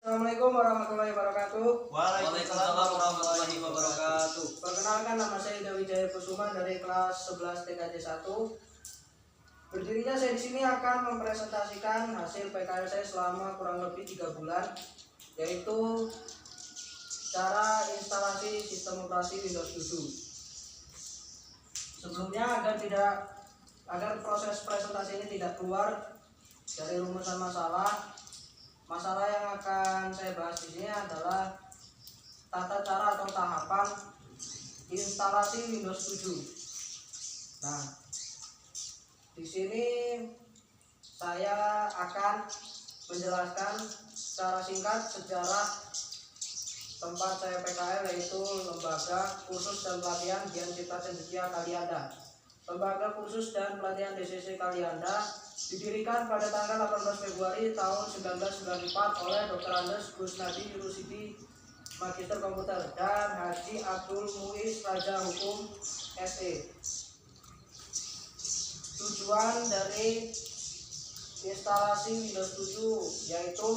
Assalamualaikum warahmatullahi wabarakatuh. Waalaikumsalam warahmatullahi wabarakatuh. Perkenalkan, nama saya Ida Wijaya Kusuma dari kelas 11 TKJ 1. Berdirinya saya di sini akan mempresentasikan hasil PKL saya selama kurang lebih 3 bulan, yaitu cara instalasi sistem operasi Windows 7. Sebelumnya agar proses presentasi ini tidak keluar dari rumusan masalah yang akan saya bahas di sini adalah tata cara atau tahapan instalasi Windows 7. Nah, di sini saya akan menjelaskan secara singkat sejarah tempat saya PKL, yaitu Lembaga Kursus dan Pelatihan Dian Cipta Cendekia Kalianda. Lembaga Kursus dan Pelatihan DCC Kalianda didirikan pada tanggal 18 Februari tahun 1994 oleh Dr. Andes Gusnadi Rusidi, Magister Komputer, dan Haji Abdul Muiz Raja Hukum SE. Tujuan dari instalasi Windows 7 yaitu: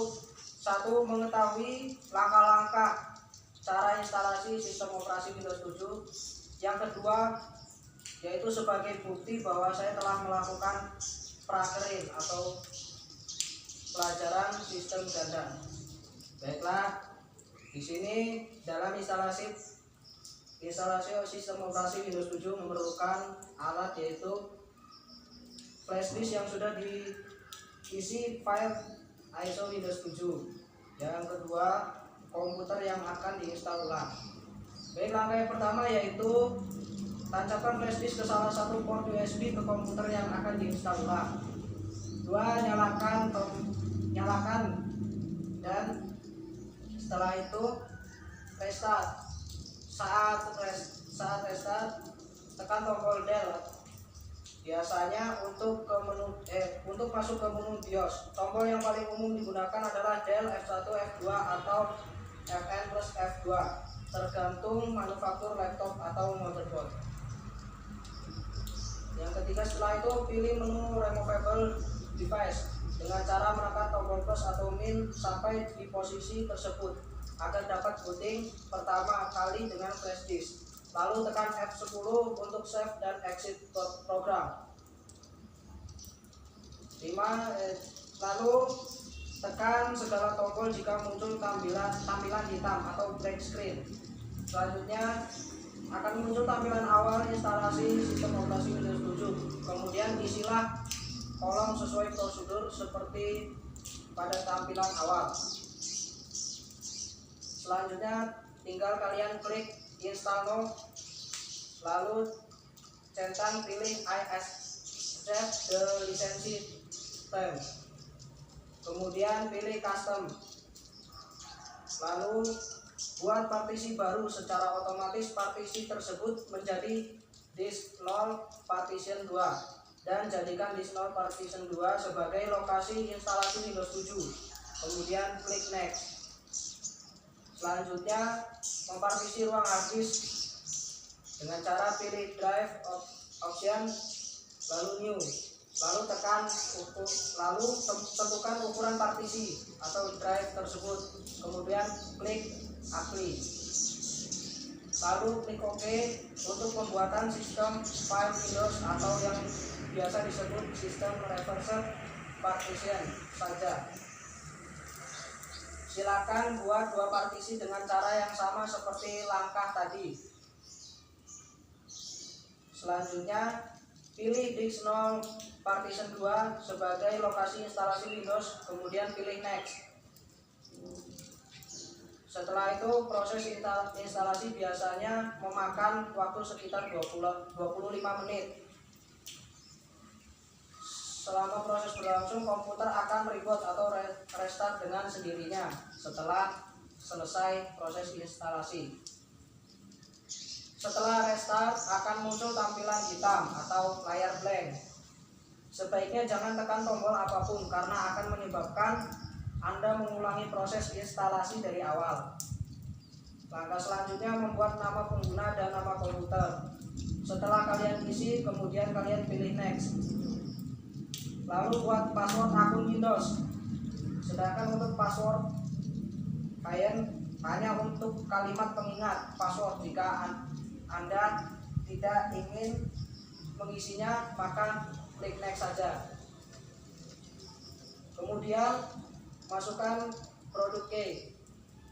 1. Mengetahui langkah-langkah cara instalasi sistem operasi Windows 7. Yang kedua, yaitu sebagai bukti bahwa saya telah melakukan prakerin atau pelajaran sistem ganda. Baiklah, di sini dalam instalasi sistem operasi Windows 7 memerlukan alat, yaitu flash disk yang sudah diisi file ISO Windows 7. Yang kedua, komputer yang akan diinstal ulang. Baik, langkah yang pertama yaitu tancapkan flash disk ke salah satu port USB ke komputer yang akan diinstal ulang. 2. Nyalakan dan setelah itu restart. Saat restart, tekan tombol Del. Biasanya untuk masuk ke menu BIOS, tombol yang paling umum digunakan adalah Del, F1, F2 atau Fn plus F2, tergantung manufaktur laptop atau motherboard. Yang ketiga, setelah itu pilih menu removable device dengan cara menekan tombol plus atau min sampai di posisi tersebut agar dapat booting pertama kali dengan flash disk. Lalu tekan F10 untuk save dan exit program. 5. Lalu tekan segala tombol jika muncul tampilan hitam atau black screen. Selanjutnya akan muncul tampilan awal instalasi sistem operasi Windows 7. Kemudian isilah kolom sesuai prosedur seperti pada tampilan awal. Selanjutnya tinggal kalian klik install now, lalu centang pilih I accept the license term, kemudian pilih custom, lalu buat partisi baru. Secara otomatis partisi tersebut menjadi disk 0 partition 2 dan jadikan disk 0 partition 2 sebagai lokasi instalasi Windows 7. Kemudian klik next. Selanjutnya mempartisi ruang hard disk dengan cara pilih drive option, lalu new, lalu tentukan ukuran partisi atau drive tersebut, kemudian klik apply, lalu klik OK untuk pembuatan sistem file Windows atau yang biasa disebut sistem reverse partition saja. Silakan buat 2 partisi dengan cara yang sama seperti langkah tadi. Selanjutnya pilih disk 0 partition 2 sebagai lokasi instalasi Windows, kemudian pilih next. Setelah itu proses instalasi biasanya memakan waktu sekitar 25 menit. Selama proses berlangsung, komputer akan reboot atau restart dengan sendirinya setelah selesai proses instalasi. Setelah restart akan muncul tampilan hitam atau layar blank. Sebaiknya jangan tekan tombol apapun karena akan menyebabkan Anda mengulangi proses instalasi dari awal. Langkah selanjutnya membuat nama pengguna dan nama komputer. Setelah kalian isi, kemudian kalian pilih next. Lalu buat password akun Windows. Sedangkan untuk password hanya untuk kalimat pengingat password. Jika Anda tidak ingin mengisinya, maka klik next saja. Kemudian masukkan produk key,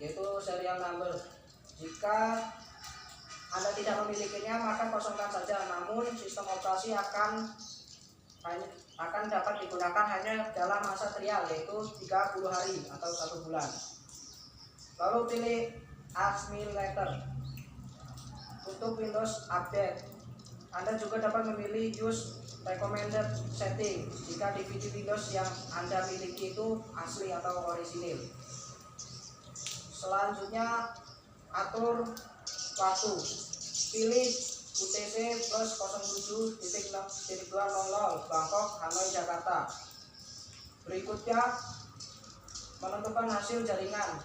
yaitu serial number. Jika Anda tidak memilikinya, maka kosongkan saja. Namun sistem operasi akan dapat digunakan hanya dalam masa trial, yaitu 30 hari atau 1 bulan. Lalu pilih Ask Me Later untuk Windows Update. Anda juga dapat memilih Use Recommended Setting jika DVD Windows yang Anda miliki itu asli atau orisinil. Selanjutnya atur waktu. Pilih UTC plus 07.200 Bangkok, Hanoi, Jakarta. Berikutnya menentukan hasil jaringan,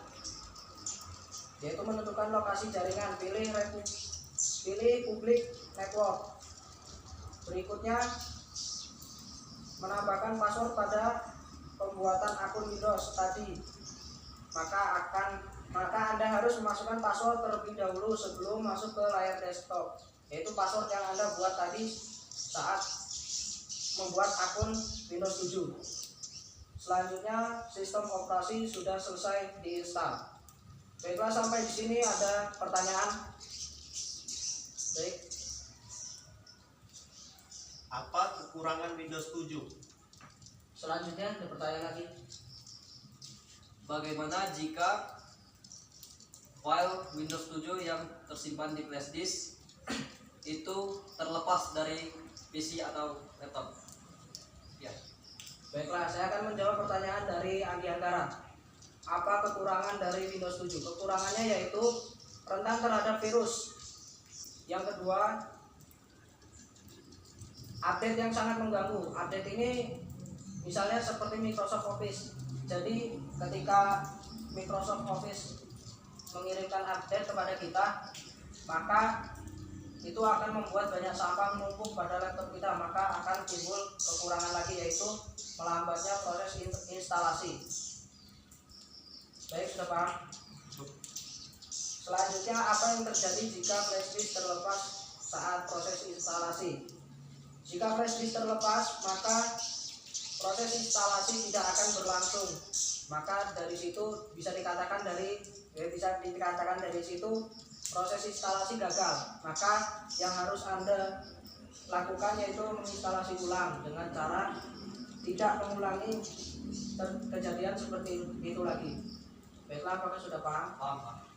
yaitu menentukan lokasi jaringan. Pilih public network. Berikutnya menambahkan password pada pembuatan akun Windows tadi. Maka Anda harus memasukkan password terlebih dahulu sebelum masuk ke layar desktop, yaitu password yang Anda buat tadi saat membuat akun Windows 7. Selanjutnya sistem operasi sudah selesai diinstal. Baiklah, sampai di sini ada pertanyaan? Baik. Apa kekurangan Windows 7? Selanjutnya ada pertanyaan lagi. Bagaimana jika file Windows 7 yang tersimpan di flash disk itu terlepas dari PC atau laptop? Ya. Baiklah, saya akan menjawab pertanyaan dari Andi Anggara. Apa kekurangan dari Windows 7? Kekurangannya yaitu rentan terhadap virus. Yang kedua, update yang sangat mengganggu. Update ini misalnya seperti Microsoft Office. Jadi ketika Microsoft Office mengirimkan update kepada kita, maka itu akan membuat banyak sampah menumpuk pada laptop kita, maka akan timbul kekurangan lagi, yaitu melambatnya proses instalasi. Baik, sudah paham? Selanjutnya, apa yang terjadi jika flash disk terlepas saat proses instalasi? Jika flash disk terlepas, maka proses instalasi tidak akan berlangsung. Maka dari situ bisa dikatakan dari situ proses instalasi gagal. Maka yang harus Anda lakukan yaitu menginstalasi ulang dengan cara tidak mengulangi kejadian seperti itu lagi. Baiklah, apakah sudah paham? Paham.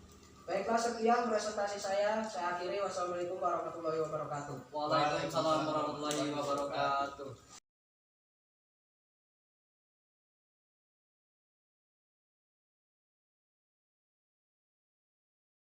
Baiklah, sekian presentasi saya akhiri. Wassalamualaikum warahmatullahi wabarakatuh. Waalaikumsalam warahmatullahi wabarakatuh.